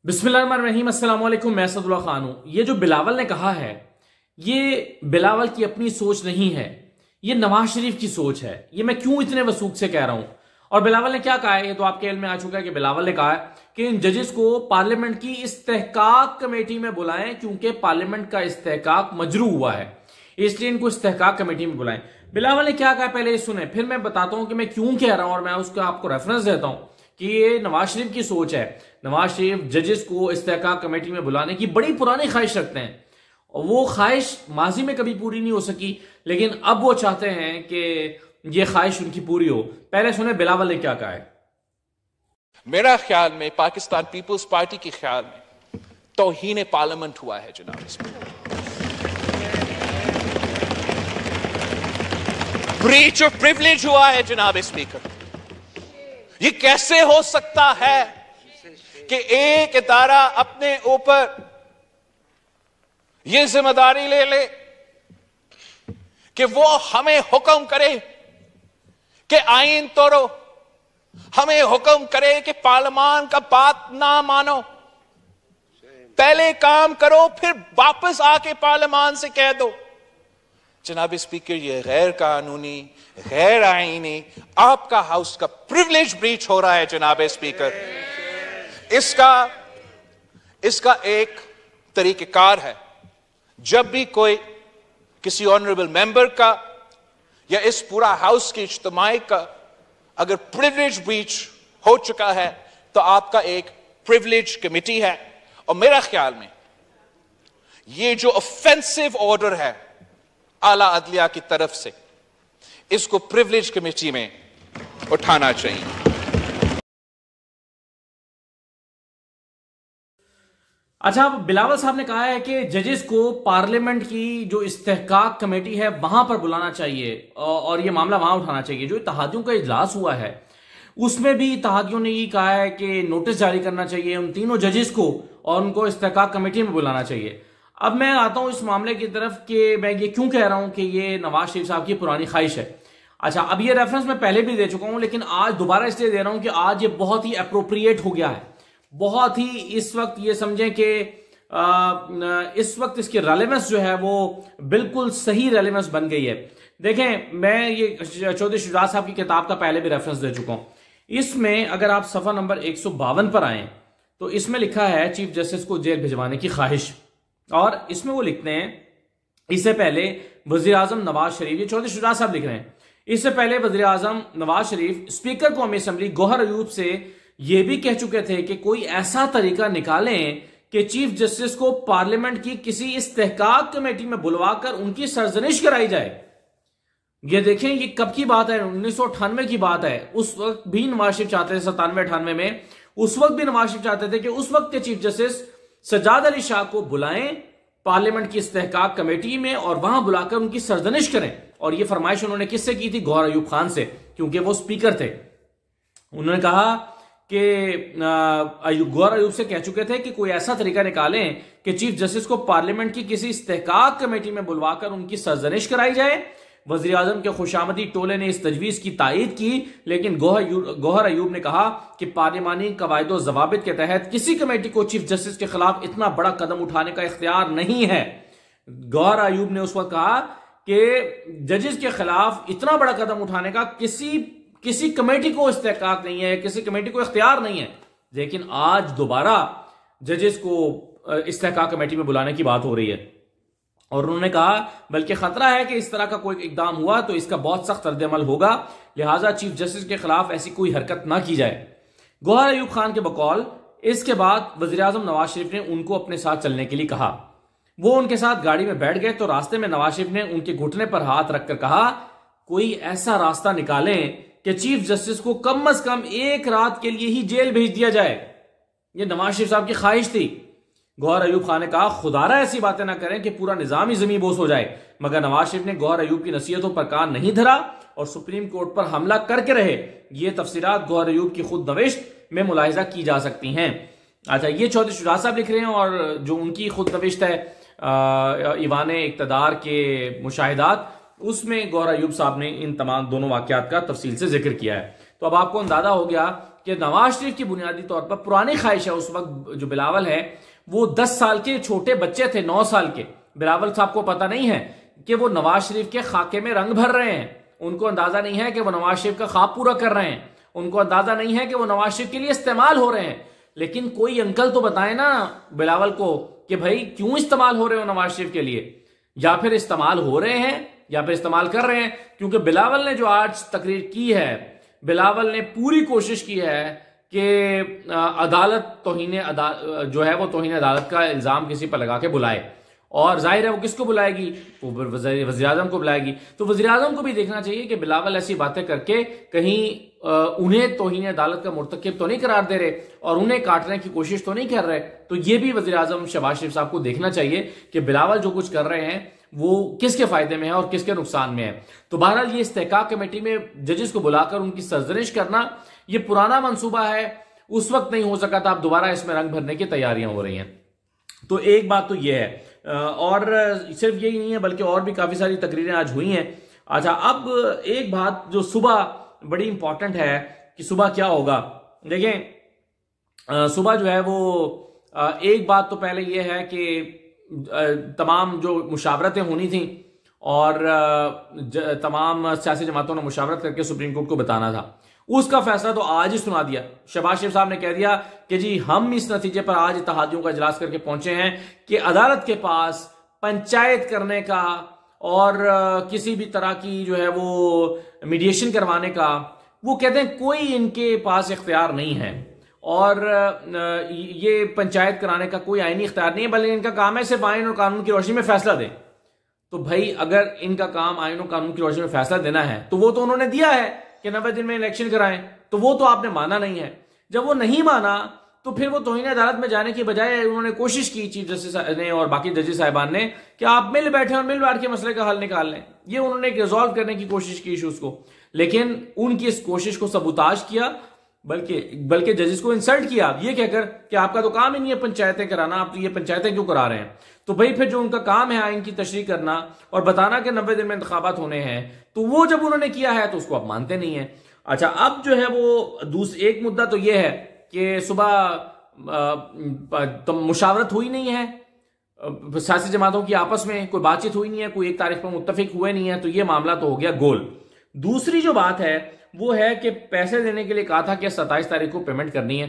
बिस्मिल्लाहिर्रहमानिर्रहीम, अस्सलाम वालेकुम। मैं असदुल्लाह खान हूं। ये जो बिलावल ने कहा है, ये बिलावल की अपनी सोच नहीं है, ये नवाज शरीफ की सोच है। ये मैं क्यों इतने वसूख से कह रहा हूं। और बिलावल ने क्या कहा है, ये तो आपके इल्म में आ चुका है कि बिलावल ने कहा है कि इन जजेस को पार्लियामेंट की इस्तेहकाक कमेटी में बुलाएं, क्योंकि पार्लियामेंट का इस्तेहकाक मजरू हुआ है, इसलिए इनको इस्तेहकाक कमेटी में बुलाएं। बिलावल ने क्या कहा, पहले सुने, फिर मैं बताता हूं कि मैं क्यों कह रहा हूं और मैं उसका आपको रेफरेंस देता हूं कि ये नवाज शरीफ की सोच है। नवाज शरीफ जजेस को इस्तेहकाक कमेटी में बुलाने की बड़ी पुरानी ख्वाहिश रखते हैं और वो ख्वाहिश माजी में कभी पूरी नहीं हो सकी, लेकिन अब वो चाहते हैं कि ये ख्वाहिश उनकी पूरी हो। पहले सुने बिलावल ने क्या कहा है। मेरा ख्याल में पाकिस्तान पीपुल्स पार्टी के ख्याल में तौहीन पार्लियामेंट हुआ है जनाब स्पीकर। ब्रीच ऑफ प्रिविलेज हुआ है जनाब स्पीकर। ये कैसे हो सकता है कि एक इदारा अपने ऊपर ये जिम्मेदारी ले ले कि वो हमें हुक्म करे कि आईन तोड़ो, हमें हुक्म करे कि पार्लियामान का बात ना मानो। पहले काम करो, फिर वापस आके पार्लियामान से कह दो। जनाब स्पीकर, ये गैर कानूनी, गैर आईनी आपका हाउस का प्रिविलेज ब्रीच हो रहा है जनाब स्पीकर। इसका एक तरीकेकार है, जब भी कोई किसी ऑनरेबल मेंबर का या इस पूरा हाउस की इज्तिमाई का अगर प्रिविलेज ब्रीच हो चुका है तो आपका एक प्रिविलेज कमेटी है। और मेरा ख्याल में ये जो ऑफेंसिव ऑर्डर है आला अदलिया की तरफ से, इसको प्रिविलेज कमेटी में उठाना चाहिए। अच्छा, अब बिलावल साहब ने कहा है कि जजेस को पार्लियामेंट की जो इस्तेहकाक कमेटी है वहां पर बुलाना चाहिए और ये मामला वहां उठाना चाहिए। जो इत्तेहादियों का इजलास हुआ है उसमें भी इत्तेहादियों ने ये कहा है कि नोटिस जारी करना चाहिए उन तीनों जजेस को और उनको इस्तेहकाक कमेटी में बुलाना चाहिए। अब मैं आता हूं इस मामले की तरफ कि मैं ये क्यों कह रहा हूं कि ये नवाज शरीफ साहब की पुरानी ख्वाहिश है। अच्छा, अब ये रेफरेंस मैं पहले भी दे चुका हूं, लेकिन आज दोबारा इसलिए दे रहा हूं कि आज ये बहुत ही अप्रोप्रिएट हो गया है, बहुत ही इस वक्त ये समझें कि इस वक्त इसकी रेलेवेंस जो है वो बिल्कुल सही रेलेवेंस बन गई है। देखें, मैं ये चौधरी शुजात साहब की किताब का पहले भी रेफरेंस दे चुका हूं। इसमें अगर आप सफा नंबर 152 पर आए तो इसमें लिखा है चीफ जस्टिस को जेल भिजवाने की ख्वाहिश, और इसमें वो लिखते हैं इससे पहले वजीर आजम नवाज शरीफ, ये चौधरी शुजात साहब लिख रहे हैं, इससे पहले वजीर आजम नवाज शरीफ स्पीकर कौमी असम्बली गौहर अयूब से ये भी कह चुके थे कि कोई ऐसा तरीका निकालें कि चीफ जस्टिस को पार्लियामेंट की किसी इस्तेहकाक कमेटी में बुलवाकर उनकी सरजनिश कराई जाए। ये देखें, ये कब की बात है, 1998 की बात है। उस वक्त भी नवाज शरीफ चाहते थे, 97-98 में, उस वक्त भी नवाज शरीफ चाहते थे कि उस वक्त के चीफ जस्टिस सज्जाद अली शाह को बुलाएं पार्लियामेंट की इस्तेहकाक कमेटी में और वहां बुलाकर उनकी सरजनिश करें। और यह फरमाइश उन्होंने किससे की थी? गौहर अयूब खान से, क्योंकि वो स्पीकर थे। उन्होंने कहा कि गौहर अयूब से कह चुके थे कि कोई ऐसा तरीका निकालें कि चीफ जस्टिस को पार्लियामेंट की किसी इस्तेहकाक कमेटी में बुलवाकर उनकी सरजनिश कराई जाए। वजीर आजम के खुशामदी टोले ने इस तजवीज की तायद की, लेकिन गौहर अयूब ने कहा कि पार्लिमानी कवायदो जवाबित के तहत किसी कमेटी को चीफ जस्टिस के खिलाफ इतना बड़ा कदम उठाने का इख्तियार नहीं है। गौहर अयूब ने उस वक्त कहा कि जजेस के खिलाफ इतना बड़ा कदम उठाने का किसी कमेटी को इस्तेहकाक नहीं है, किसी कमेटी को इख्तियार नहीं है। लेकिन आज दोबारा जजेस को इस्तेहकाक कमेटी में बुलाने की बात हो रही है और उन्होंने कहा बल्कि खतरा है कि इस तरह का कोई इकदाम हुआ तो इसका बहुत सख्त रद्द-ए-अमल होगा, लिहाजा चीफ जस्टिस के खिलाफ ऐसी कोई हरकत ना की जाए। गौहर अयूब खान के बकौल इसके बाद वजीर आजम नवाज शरीफ ने उनको अपने साथ चलने के लिए कहा। वो उनके साथ गाड़ी में बैठ गए तो रास्ते में नवाज शरीफ ने उनके घुटने पर हाथ रखकर कहा, कोई ऐसा रास्ता निकालें कि चीफ जस्टिस को कम अज कम एक रात के लिए ही जेल भेज दिया जाए। यह नवाज शरीफ साहब की ख्वाहिश थी। गौहर अयूब खान ने कहा, खुदारा ऐसी बातें ना करें कि पूरा निजाम ही जमीन बोस हो जाए। मगर नवाज शरीफ ने गौहर अयूब की नसीहतों पर कान नहीं धरा और सुप्रीम कोर्ट पर हमला करके रहे। ये तफसीरात गौहर अयूब की खुद नविश्त में मुलाहिजा की जा सकती हैं। अच्छा, ये चौधरी शुजात साहब लिख रहे हैं और जो उनकी खुद नविश्त है ईवान इक्तदार के मुशाहिदात, उसमें गौहर अयूब साहब ने इन तमाम दोनों वाकयात का तफसील से जिक्र किया है। तो अब आपको अंदाजा हो गया कि नवाज शरीफ की बुनियादी तौर पर पुरानी ख्वाहिश है, उस वक्त जो बिलावल है वो 10 साल के छोटे बच्चे थे, 9 साल के। बिलावल साहब को पता नहीं है कि वो नवाज शरीफ के खाके में रंग भर रहे हैं, उनको अंदाजा नहीं है कि वो नवाज शरीफ का ख्वाब पूरा कर रहे हैं, उनको अंदाजा नहीं है कि वो नवाज शरीफ के लिए इस्तेमाल हो रहे हैं। लेकिन कोई अंकल तो बताए ना बिलावल को कि भाई क्यों इस्तेमाल हो रहे हो नवाज शरीफ के लिए, या फिर इस्तेमाल हो रहे हैं या फिर इस्तेमाल कर रहे हैं। क्योंकि बिलावल ने जो आज तकरीर की है, बिलावल ने पूरी कोशिश की है कि अदालत जो है वो तौहीन अदालत का इल्जाम किसी पर लगा के बुलाए, और जाहिर है वो किसको बुलाएगी, वो वज़ीर आज़म को बुलाएगी। तो वज़ीर आज़म को भी देखना चाहिए कि बिलावल ऐसी बातें करके कहीं उन्हें तौहीन अदालत का मुर्तकिब तो नहीं करार दे रहे और उन्हें काटने की कोशिश तो नहीं कर रहे। तो ये भी वज़ीर आज़म शहबाज शरीफ साहब को देखना चाहिए कि बिलावल जो कुछ कर रहे हैं वो किसके फायदे में है और किसके नुकसान में है। तो बहरहाल ये इस्तेहकाक कमेटी में जजेस को बुलाकर उनकी सरजनिश करना ये पुराना मंसूबा है, उस वक्त नहीं हो सका था, अब दोबारा इसमें रंग भरने की तैयारियां हो रही हैं। तो एक बात तो ये है, और सिर्फ यही नहीं है बल्कि और भी काफी सारी तकरीरें आज हुई हैं। अच्छा, अब एक बात जो सुबह बड़ी इंपॉर्टेंट है कि सुबह क्या होगा। देखें सुबह जो है वो एक बात तो पहले ये है कि तमाम जो मुशावरतें होनी थी और तमाम सियासी जमातों ने मुशावरत करके सुप्रीम कोर्ट को बताना था, उसका फैसला तो आज ही सुना दिया। शहबाज शरीफ साहब ने कह दिया कि जी हम इस नतीजे पर आज इत्तेहादियों का इजलास करके पहुंचे हैं कि अदालत के पास पंचायत करने का और किसी भी तरह की जो है वो मीडिएशन करवाने का, वो कहते हैं कोई इनके पास इख्तियार नहीं है, और ये पंचायत कराने का कोई आईनी इख्तियार नहीं है, बल्कि इनका काम है सिर्फ आइन और कानून की रोशनी में फैसला दें। तो भाई अगर इनका काम आइन और कानून की रोशनी में फैसला देना है तो वो तो उन्होंने दिया है कि 90 दिन में इलेक्शन कराएं, तो वो तो आपने माना नहीं है। जब वो नहीं माना तो फिर वो तौहीन अदालत में जाने की बजाय उन्होंने कोशिश की, चीफ जस्टिस ने और बाकी जजेस साहिबान ने, कि आप मिल बैठे और मिल बैठ के मसले का हल निकाल लें। ये उन्होंने एक रिजॉल्व करने की कोशिश की इशूज को, लेकिन उनकी इस कोशिश को सबूताज किया, बल्कि जजेस को इंसल्ट किया ये कहकर कि आपका तो काम ही नहीं है पंचायतें कराना, आप तो ये पंचायतें क्यों करा रहे हैं। तो भाई फिर जो उनका काम है आइन की तशरीह करना और बताना कि 90 दिन में इंतखाबात होने हैं, तो वो जब उन्होंने किया है तो उसको आप मानते नहीं है। अच्छा, अब जो है वो एक मुद्दा तो ये है कि सुबह तो मुशावरत हुई नहीं है, सियासी जमातों की आपस में कोई बातचीत हुई नहीं है, कोई एक तारीख पर मुत्तफिक हुए नहीं है, तो ये मामला तो हो गया गोल। दूसरी जो बात है वो है कि पैसे देने के लिए कहा था कि 27 तारीख को पेमेंट करनी है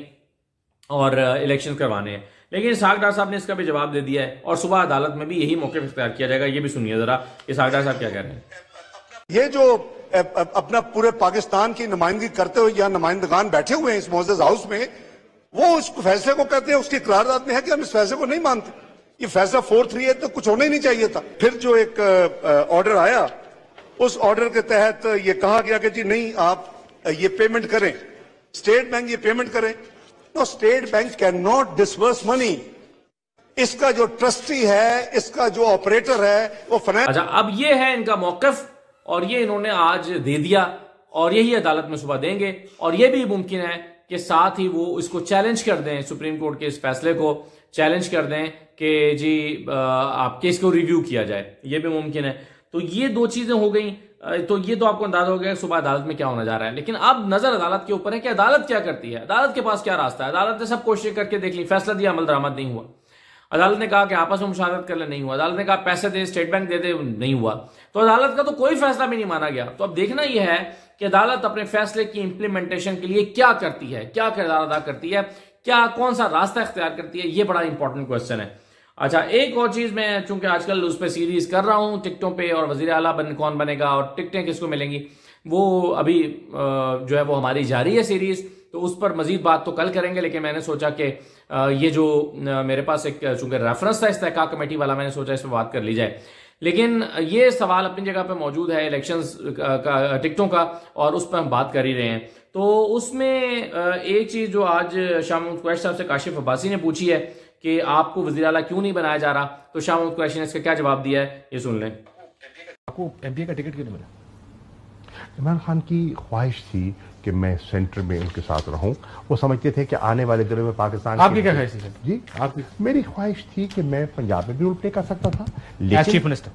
और इलेक्शन करवाने हैं, लेकिन इसहाक डार साहब ने इसका भी जवाब दे दिया है और सुबह अदालत में भी यही मौके इख्तियार किया जाएगा। ये भी सुनिए जरा इसहाक डार साहब क्या कह रहे हैं। ये जो अपना पूरे पाकिस्तान की नुमाइंदगी करते हुए या नुमाइंदगान बैठे हुए हैं इस मोअज़्ज़ज़ हाउस में, वो उस फैसले को कहते हैं, उसकी करारदाद में है कि हम इस फैसले को नहीं मानते। ये फैसला 438 तो कुछ होना ही नहीं चाहिए था। फिर जो एक ऑर्डर आया, उस ऑर्डर के तहत ये कहा गया कि जी नहीं, आप ये पेमेंट करें, स्टेट बैंक ये पेमेंट करें। तो state bank can not disburse money. इसका जो ट्रस्टी है, इसका जो ऑपरेटर है वो फाइनेंस। अच्छा, अब ये है इनका मौकफ और ये इन्होंने आज दे दिया और यही अदालत में सुबह देंगे, और ये भी मुमकिन है कि साथ ही वो इसको चैलेंज कर दें, सुप्रीम कोर्ट के इस फैसले को चैलेंज कर दें कि जी आप केस को रिव्यू किया जाए, ये भी मुमकिन है। तो ये दो चीजें हो गई, तो ये तो आपको अंदाजा हो गया सुबह अदालत में क्या होने जा रहा है। लेकिन अब नजर अदालत के ऊपर है कि अदालत क्या करती है, अदालत के पास क्या रास्ता है। अदालत ने सब कोशिश करके देख ली, फैसला दिया, अमल दरामद नहीं हुआ। अदालत ने कहा कि आपस में मुशावरत कर ले, नहीं हुआ। अदालत ने कहा पैसे दे, स्टेट बैंक दे दे, नहीं हुआ। तो अदालत का तो कोई फैसला भी नहीं माना गया। तो अब देखना यह है कि अदालत अपने फैसले की इंप्लीमेंटेशन के लिए क्या करती है, क्या किरदार अदा करती है, क्या कौन सा रास्ता इख्तियार करती है, ये बड़ा इंपॉर्टेंट क्वेश्चन है। अच्छा, एक और चीज मैं चूंकि आजकल उस पर सीरीज कर रहा हूं टिकटों पे, और वजीर आला कौन बनेगा और टिकटें किसको मिलेंगी, वो अभी जो है वो हमारी जारी है सीरीज, तो उस पर मजीद बात तो कल करेंगे। लेकिन मैंने सोचा कि ये जो मेरे पास एक चूंकि रेफरेंस था इस्तेहकाक कमेटी वाला, मैंने सोचा इस पर बात कर ली जाए। लेकिन ये सवाल अपनी जगह पे मौजूद है इलेक्शंस का, टिकटों का, और उस पर हम बात कर ही रहे हैं। तो उसमें एक चीज जो आज शाह महमूद कुरैशी साहब से काशिफ अब्बासी ने पूछी है कि आपको वज़ीर आला क्यों नहीं बनाया जा रहा, तो शाह महमूद कुरैशी ने इसका क्या जवाब दिया है, ये सुन लें। आपको एमपी का टिकट क्यों नहीं मिला? इमरान खान की ख्वाहिश थी कि मैं सेंटर में उनके साथ रहूं। वो समझते थे कि आने वाले दिनों में पाकिस्तान। आपकी क्या ख्वाहिश थी जी? आपकी? मेरी ख्वाहिश थी कि मैं पंजाब में भी रूल प्ले कर सकता था, लेकिन चीफ मिनिस्टर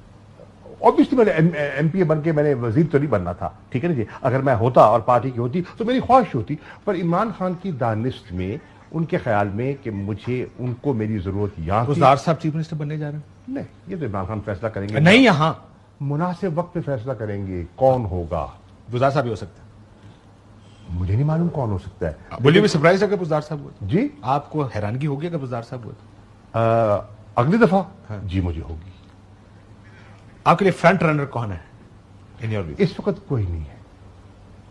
ऑब्वियसली मैंने एमपी बन के मैंने वजीर तो नहीं बनना था, ठीक है ना जी। अगर मैं होता और पार्टी की होती तो मेरी ख्वाहिश होती, पर इमरान खान की दानिश में, उनके ख्याल में कि मुझे उनको मेरी जरूरत यहाँ गुलजार साहब चीफ मिनिस्टर बनने जा रहे हैं? नहीं, ये तो इमरान खान फैसला करेंगे। नहीं, यहाँ मुनासिब वक्त पे फैसला करेंगे कौन होगा। गुलजार साहब ही हो सकता है। मुझे नहीं मालूम कौन हो सकता है। बोलिए भी सरप्राइज अगर गुलजार साहब हुए जी, आपको हैरानगी होगी अगर गुलजार साहब हुए? अगली दफा जी मुझे होगी। आपके लिए फ्रंट रनर कौन है इन योर व्यू? इस वक्त कोई नहीं है।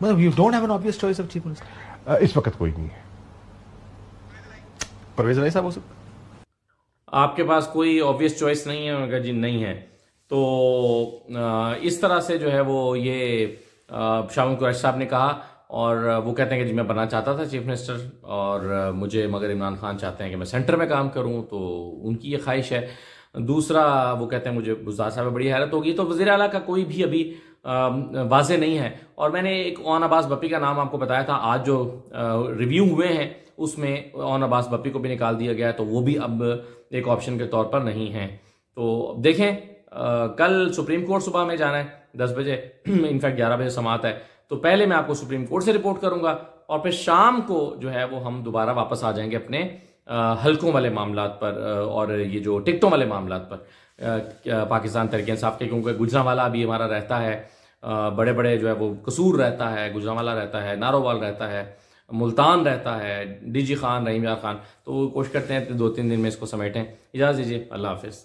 मतलब you don't have an obvious choice of chief minister? इस वक्त कोई नहीं है। परवेज इलाही साहब हो सकता है? आपके पास कोई ऑब्वियस चॉइस नहीं है? उन्होंने कहा जी नहीं है। तो इस तरह से जो है वो ये शाह कुरैशी साहब ने कहा, और वो कहते हैं कि जी मैं बनना चाहता था चीफ मिनिस्टर, और मुझे मगर इमरान खान चाहते हैं कि मैं सेंटर में काम करूं, तो उनकी ये ख्वाहिश है। दूसरा वो कहते हैं मुझे गुलजार साहब में बड़ी हैरत होगी। तो वज़ीर आला का कोई भी अभी वाज़े नहीं है। और मैंने एक ओन अब्बास बप्पी का नाम आपको बताया था, आज जो रिव्यू हुए हैं उसमें ओन अब्बास बप्पी को भी निकाल दिया गया है, तो वो भी अब एक ऑप्शन के तौर पर नहीं है। तो देखें, कल सुप्रीम कोर्ट सुबह में जाना है 10 बजे, इनफैक्ट 11 बजे समात है, तो पहले मैं आपको सुप्रीम कोर्ट से रिपोर्ट करूंगा, और फिर शाम को जो है वो हम दोबारा वापस आ जाएंगे अपने हल्कों वाले मामलात पर, और ये जो टिकटों वाले मामलात पर पाकिस्तान तहरीक इंसाफ के, क्योंकि गुजरांवाला भी हमारा रहता है, बड़े बड़े जो है वो कसूर रहता है, गुजरांवाला रहता है, नारोवाल रहता है, मुल्तान रहता है, डीजी खान, रहीम यार खान। तो कोशिश करते हैं 2-3 दिन में इसको समेटें। इजाज़त दीजिए, अल्लाह हाफिज़।